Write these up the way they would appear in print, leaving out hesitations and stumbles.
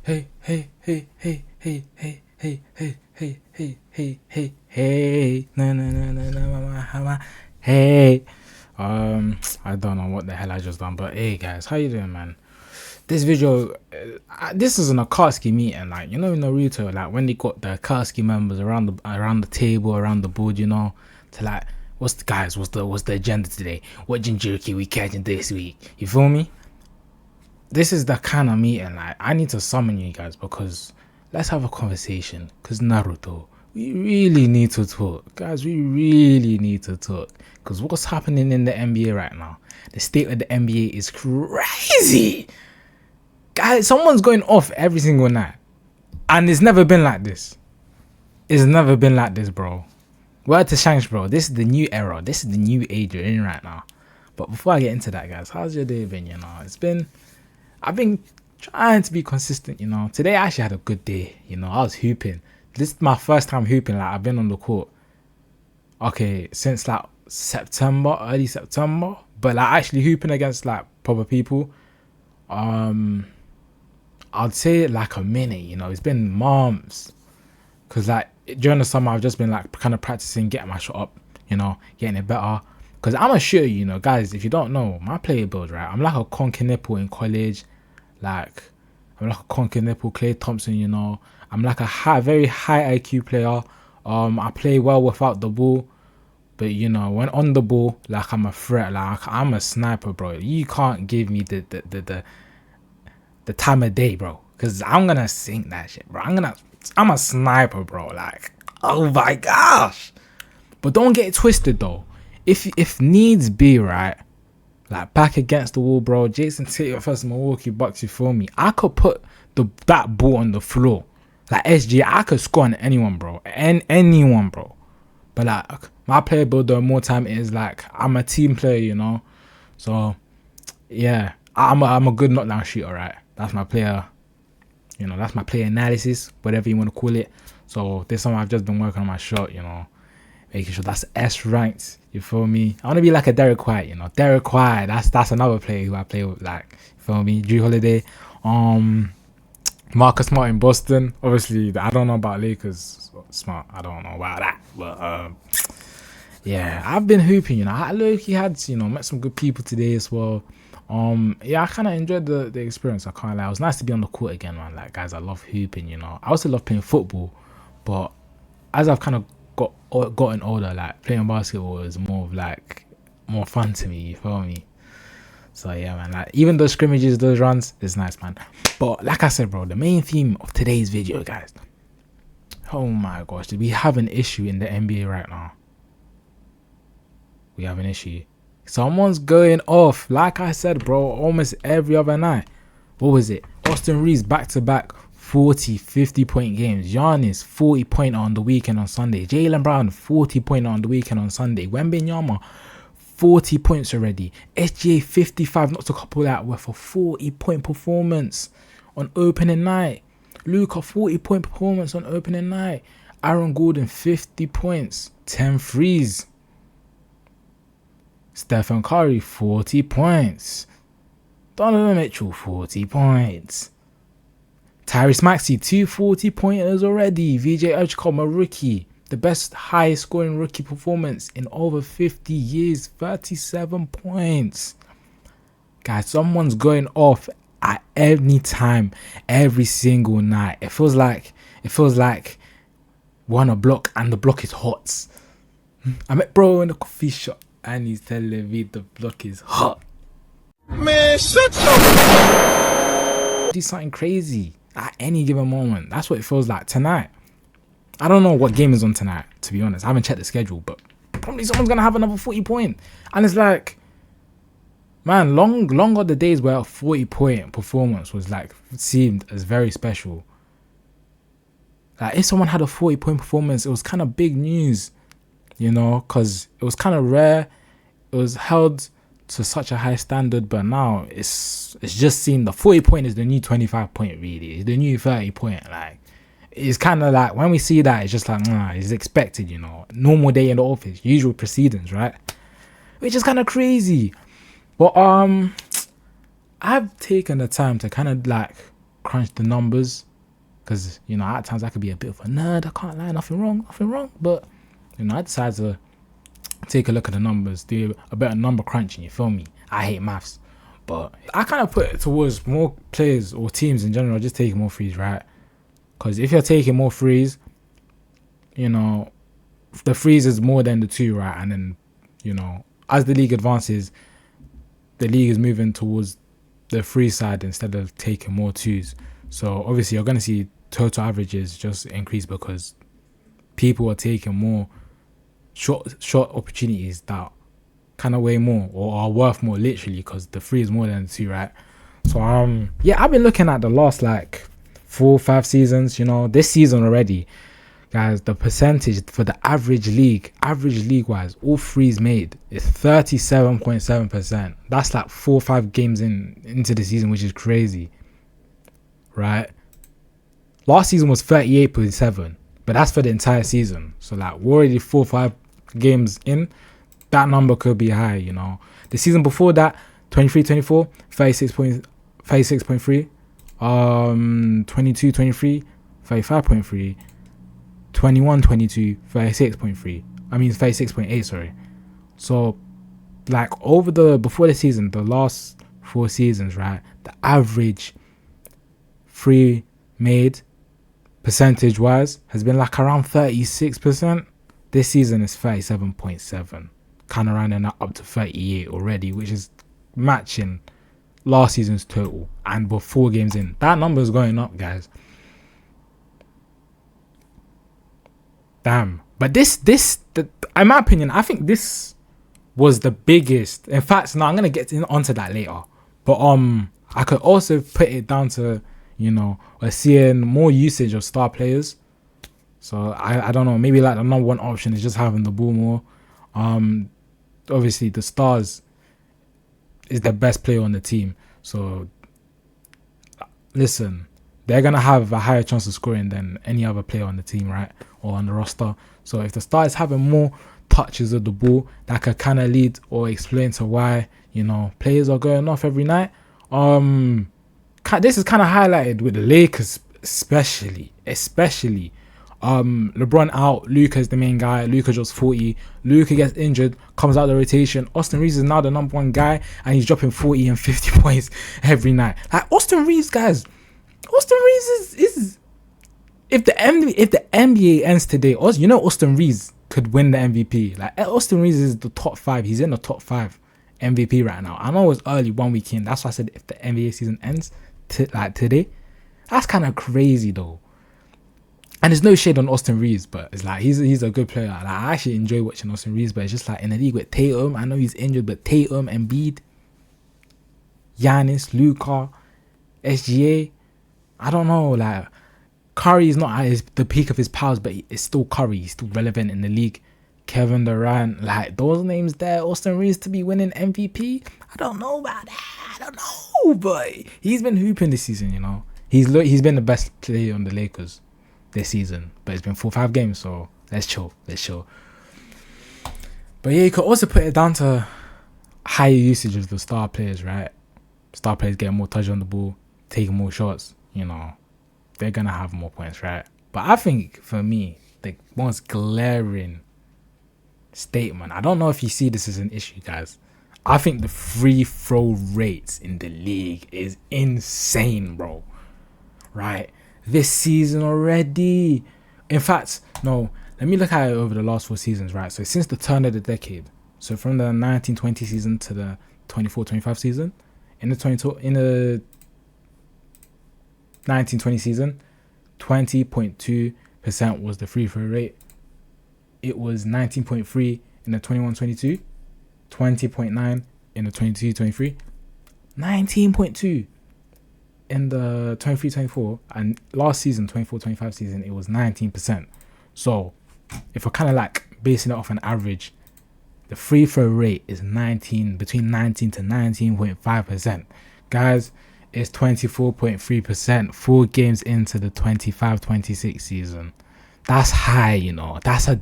hey, hey, hey, hey, hey, hey, hey, hey, hey, hey, hey, hey, hey, no, no, no, no, no, mama, mama, hey. I don't know what the hell I just done, but hey, guys, how you doing, man? This video, this is an Akatsuki meeting, like in Naruto, like when they got the Akatsuki members around the table, around the board, to like, what's the agenda today? What Jinjuriki we catching this week? You feel me? This is the kind of meeting like I need to summon you guys because let's have a conversation. Because Naruto, we really need to talk, guys. We really need to talk because what's happening in the NBA right now? The state of the NBA is crazy, guys. Someone's going off every single night, and it's never been like this. It's never been like this, bro. Word to Shanks, bro. This is the new era. This is the new age you're in right now. But before I get into that, guys, how's your day been? I've been trying to be consistent. Today I actually had a good day. I was hooping. This is my first time hooping. Like I've been on the court. Okay, since like September, early September. But like actually hooping against like proper people. Um, I'd say like a minute. It's been months. Cause like during the summer I've just been like kind of practicing getting my shot up. Getting it better. Cause I'm a shooter. Guys. If you don't know, my player build, right? I'm like a conker nipple in college. Like I'm like a conker nipple, Clay Thompson. I'm like a very high IQ player. I play well without the ball, but when on the ball, like I'm a threat. Like I'm a sniper, bro. You can't give me the time of day, bro, because I'm gonna sink that shit, bro. I'm a sniper, bro. Like, oh my gosh. But don't get it twisted though. If needs be, right? Like back against the wall, bro. Jason Tatum versus Milwaukee Bucks. You feel me? I could put that ball on the floor, like SG. I could score on anyone, bro, and anyone, bro. But like my player build, though, more time is like I'm a team player. So yeah, I'm a good knockdown shooter, right? That's my player. That's my player analysis, whatever you want to call it. So this summer I've just been working on my shot. Making sure that's S ranked. You feel me? I want to be like a Derek White. Derek White. That's another player who I play with. Like, you feel me? Drew Holiday. Marcus Smart in Boston. Obviously, I don't know about Lakers. Smart. I don't know about that. But yeah, I've been hooping. I low-key had met some good people today as well. Yeah, I kind of enjoyed the experience. I can't lie. It was nice to be on the court again, man. Like, guys, I love hooping. I also love playing football, but as I've kind of gotten older, like playing basketball is more of like more fun to me. You feel me? So yeah, man. Like even those scrimmages, those runs, is nice, man. But like I said, bro, the main theme of today's video, guys. Oh my gosh, did we have an issue in the NBA right now? We have an issue. Someone's going off. Like I said, bro, almost every other night. What was it? Austin Reeves back-to-back 40, 50-point games. Giannis, 40-point on the weekend on Sunday. Jaylen Brown, 40-point on the weekend on Sunday. Wembanyama, 40 points already. SGA, 55, not to couple that with a 40-point performance on opening night. Luka, 40-point performance on opening night. Aaron Gordon, 50 points, 10 threes. Stephen Curry, 40 points. Donovan Mitchell, 40 points. Tyrese Maxey, 2 40-pointers already. VJ Edgecombe, a rookie. The best highest scoring rookie performance in over 50 years. 37 points. Guys, someone's going off at any time, every single night. It feels like we're on a block and the block is hot. I met bro in a coffee shop and he's telling me the block is hot. Man, shut your... Do something crazy at any given moment. That's what it feels like tonight. I don't know what game is on tonight, to be honest. I haven't checked the schedule, but probably someone's gonna have another 40-point. And it's like, man, long are the days where a 40-point performance was like seemed as very special. Like if someone had a 40-point performance, it was kind of big news, because it was kind of rare. It was held to such a high standard, but now it's just seen the 40-point is the new 25-point, really. It's the new 30-point. Like it's kind of like when we see that, it's just like it's expected, normal day in the office, usual proceedings, right? Which is kind of crazy. But I've taken the time to kind of like crunch the numbers, because at times I could be a bit of a nerd. I can't lie, nothing wrong. But I decided to take a look at the numbers, do a bit of number crunching. You feel me? I hate maths, but I kind of put it towards more players or teams in general just taking more threes, right? Because if you're taking more threes, the threes is more than the two, right? And then as the league advances, the league is moving towards the free side instead of taking more twos. So obviously you're going to see total averages just increase because people are taking more short opportunities that kind of weigh more or are worth more, literally, because the free is more than the two, right? So I've been looking at the last 4-5 seasons. This season already, guys, the percentage for the average league wise, all threes made is 37.7%. That's 4 or 5 games into the season, which is crazy, right? Last season was 38.7, but that's for the entire season. So we're already 4 or 5 games in. That number could be high. The season before that, 23-24, 36.3, 22-23, 35.3. 21-22, 36.3. I mean 36.8, sorry. So before the season, the last 4 seasons, right, the average free made percentage wise has been around 36%. This season is 37.7, kind of rounding up to 38 already, which is matching last season's total, and we're 4 games in. That number is going up, guys. Damn. But in my opinion, I think this was the biggest. In fact, now I'm gonna get onto that later. But I could also put it down to we're seeing more usage of star players. So I don't know. Maybe the number one option is just having the ball more. Obviously the stars is the best player on the team. So listen, they're going to have a higher chance of scoring than any other player on the team, right? Or on the roster. So if the star is having more touches of the ball, that could kind of lead or explain to why, players are going off every night. This is kind of highlighted with the Lakers, especially. LeBron out, Luka's the main guy. Luka drops 40. Luka gets injured, comes out of the rotation. Austin Reeves is now the number one guy, and he's dropping 40 and 50 points every night. Austin Reeves, guys. Austin Reeves is if the NBA ends today, Austin Reeves could win the MVP. Austin Reeves is the top 5. He's in the top 5 MVP right now. I know it's early, 1 week in. That's why I said if the NBA season ends today. That's kind of crazy though. And there's no shade on Austin Reeves, but it's he's a good player. I actually enjoy watching Austin Reeves, but it's just in the league with Tatum. I know he's injured, but Tatum, Embiid, Giannis, Luka, SGA. I don't know. Curry is not at the peak of his powers, but it's still Curry. He's still relevant in the league. Kevin Durant, those names there. Austin Reeves to be winning MVP. I don't know about that. I don't know, but he's been hooping this season. He's been the best player on the Lakers this season, but it's been 4 or 5 games, so let's chill. But yeah, you could also put it down to higher usage of the star players, right? Star players getting more touch on the ball, taking more shots, they're gonna have more points, right? But I think for me, the most glaring statement, I don't know if you see this as an issue, guys. I think the free throw rates in the league is insane, bro. Right? This season already. In fact, no, let me look at it over the last 4 seasons, right? So since the turn of the decade, so from the 1920 season to the 24-25 season, in the 1920 season, 20.2% was the free throw rate. It was 19.3 in the 21-22, 20.9 in the 22-23, 19.2 in the 23-24, and last season, 24-25 season, it was 19%. So if we're kind of basing it off an average, the free throw rate is between 19 to 19.5%. Guys, it's 24.3% 4 games into the 25-26 season. That's high, That's a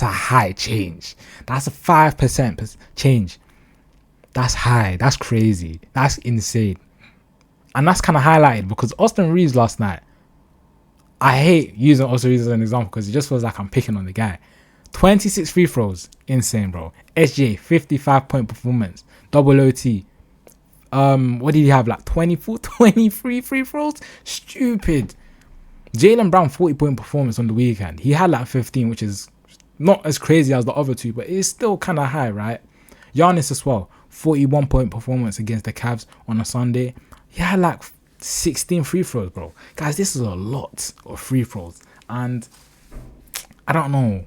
high change. That's a 5% change. That's high. That's crazy. That's insane. And that's kind of highlighted because Austin Reeves last night, I hate using Austin Reeves as an example because it just feels like I'm picking on the guy. 26 free throws, insane, bro. SGA, 55-point performance, double OT. What did he have? Like 24, 23 free throws? Stupid. Jaylen Brown, 40-point performance on the weekend. He had like 15, which is not as crazy as the other two, but it's still kind of high, right? Giannis as well, 41-point performance against the Cavs on a Sunday. He had like 16 free throws, bro. Guys, this is a lot of free throws. And I don't know.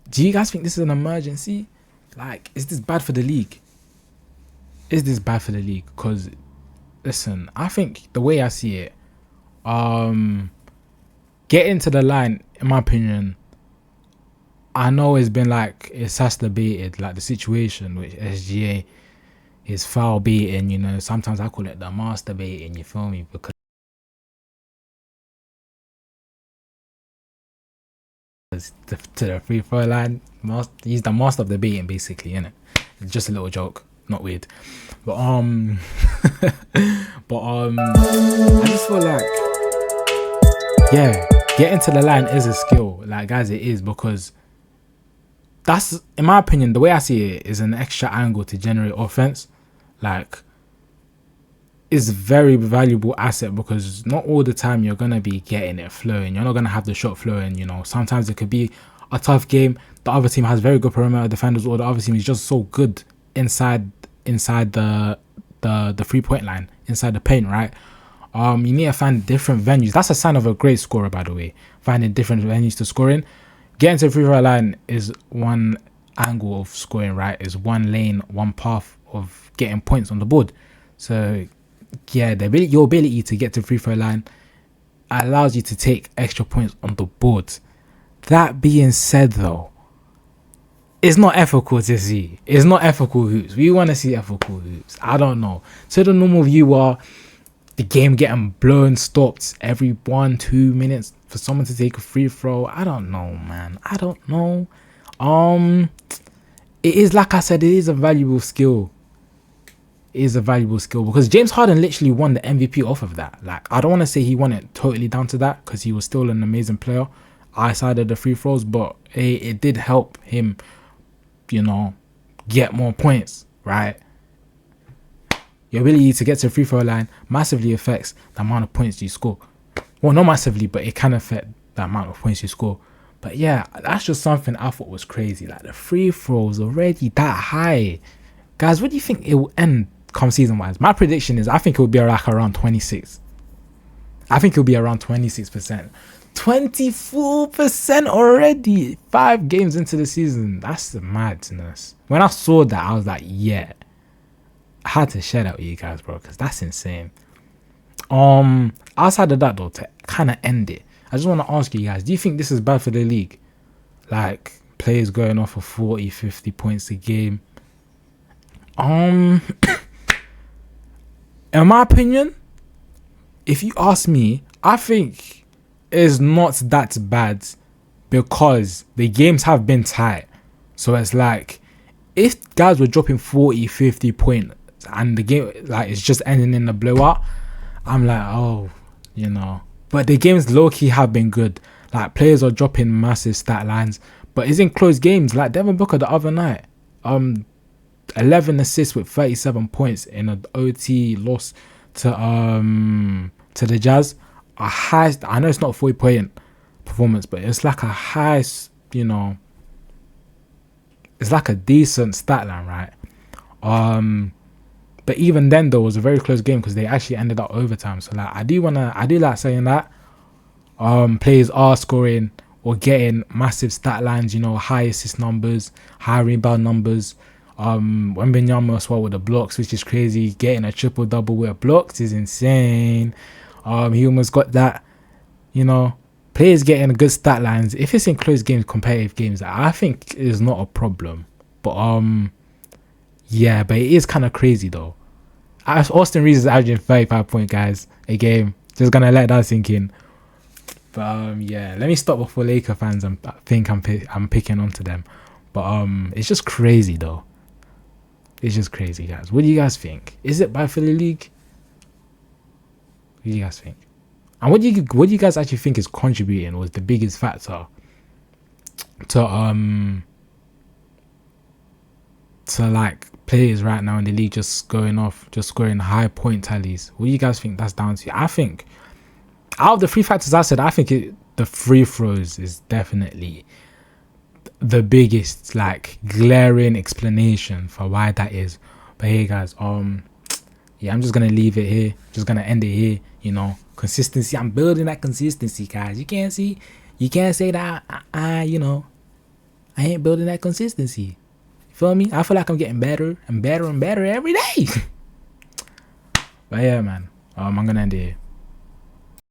Do you guys think this is an emergency? Like, is this bad for the league? Is this bad for the league? Because, listen, I think the way I see it, getting to the line, in my opinion, I know it's been like exacerbated, like the situation with SGA is foul baiting, you know. Sometimes I call it the masturbating, you feel me? Because to the free throw line, he's the master of the baiting, basically, innit? It's just a little joke, not weird. But I just feel like, yeah, getting to the line is a skill, like, guys, it is, because that's, in my opinion, the way I see it, is an extra angle to generate offense. Like, it's a very valuable asset because not all the time you're going to be getting it flowing. You're not going to have the shot flowing, you know. Sometimes it could be a tough game. The other team has very good perimeter defenders, or the other team is just so good inside the 3-point line, inside the paint, right? You need to find different venues. That's a sign of a great scorer, by the way. Finding different venues to score in. Getting to the free throw line is one angle of scoring, right? Is one lane, one path of getting points on the board. So, yeah, your ability to get to the free throw line allows you to take extra points on the board. That being said, though, it's not ethical to see. It's not ethical hoops. We want to see ethical hoops. I don't know. To the normal viewer, the game getting blown, stopped every 1-2 minutes for someone to take a free throw. I don't know, man. I don't know. It is, like I said, it is a valuable skill. It is a valuable skill because James Harden literally won the MVP off of that. Like, I don't want to say he won it totally down to that because he was still an amazing player outside of the free throws, but it did help him, you know, get more points, right? Your ability to get to the free throw line massively affects the amount of points you score. Well, not massively, but it can affect the amount of points you score. But yeah, that's just something I thought was crazy. Like, the free throws already that high. Guys, what do you think it will end come season-wise? My prediction is I think it will be like around 26. I think it'll be around 26%. 24% already. 5 games into the season. That's the madness. When I saw that, I was like, yeah. I had to share that with you guys, bro, because that's insane. Outside of that, though, to kind of end it, I just want to ask you guys, do you think this is bad for the league? Like, players going off for 40, 50 points a game. In my opinion, if you ask me, I think it's not that bad because the games have been tight. So it's like, if guys were dropping 40, 50 points and the game, like, it's just ending in a blowout, I'm like, oh, you know. But the games low-key have been good. Like, players are dropping massive stat lines, but it's in close games. Like Devin Booker the other night, 11 assists with 37 points in an OT loss to the Jazz. A high, I know it's not a 40-point performance, but it's like a high, you know, it's like a decent stat line, right? But even then, though, it was a very close game because they actually ended up overtime. So, like, I do like saying that players are scoring or getting massive stat lines, you know, high assist numbers, high rebound numbers. Wembanyama as well with the blocks, which is crazy. Getting a triple-double with blocks is insane. He almost got that, you know. Players getting good stat lines. If it's in close games, competitive games, I think is not a problem. But yeah, but it is kind of crazy though. Austin Reeves is averaging 35 guys a game. Just gonna let that sink in. But yeah, let me stop before Laker fans. I think I'm picking onto them. But it's just crazy though. It's just crazy, guys. What do you guys think? Is it bad for the league? What do you guys think? And what do you guys actually think is contributing was the biggest factor to like players right now in the league just going off, just scoring high point tallies? What do you guys think that's down to? I think out of the three factors I said, I think the free throws is definitely the biggest like glaring explanation for why that is. But hey guys, yeah, I'm just gonna leave it here, just gonna end it here. You know, consistency, I'm building that consistency, guys. You can't say that I you know, I ain't building that consistency. You feel me? I feel like I'm getting better and better and better every day. But yeah, man, I'm gonna end it here.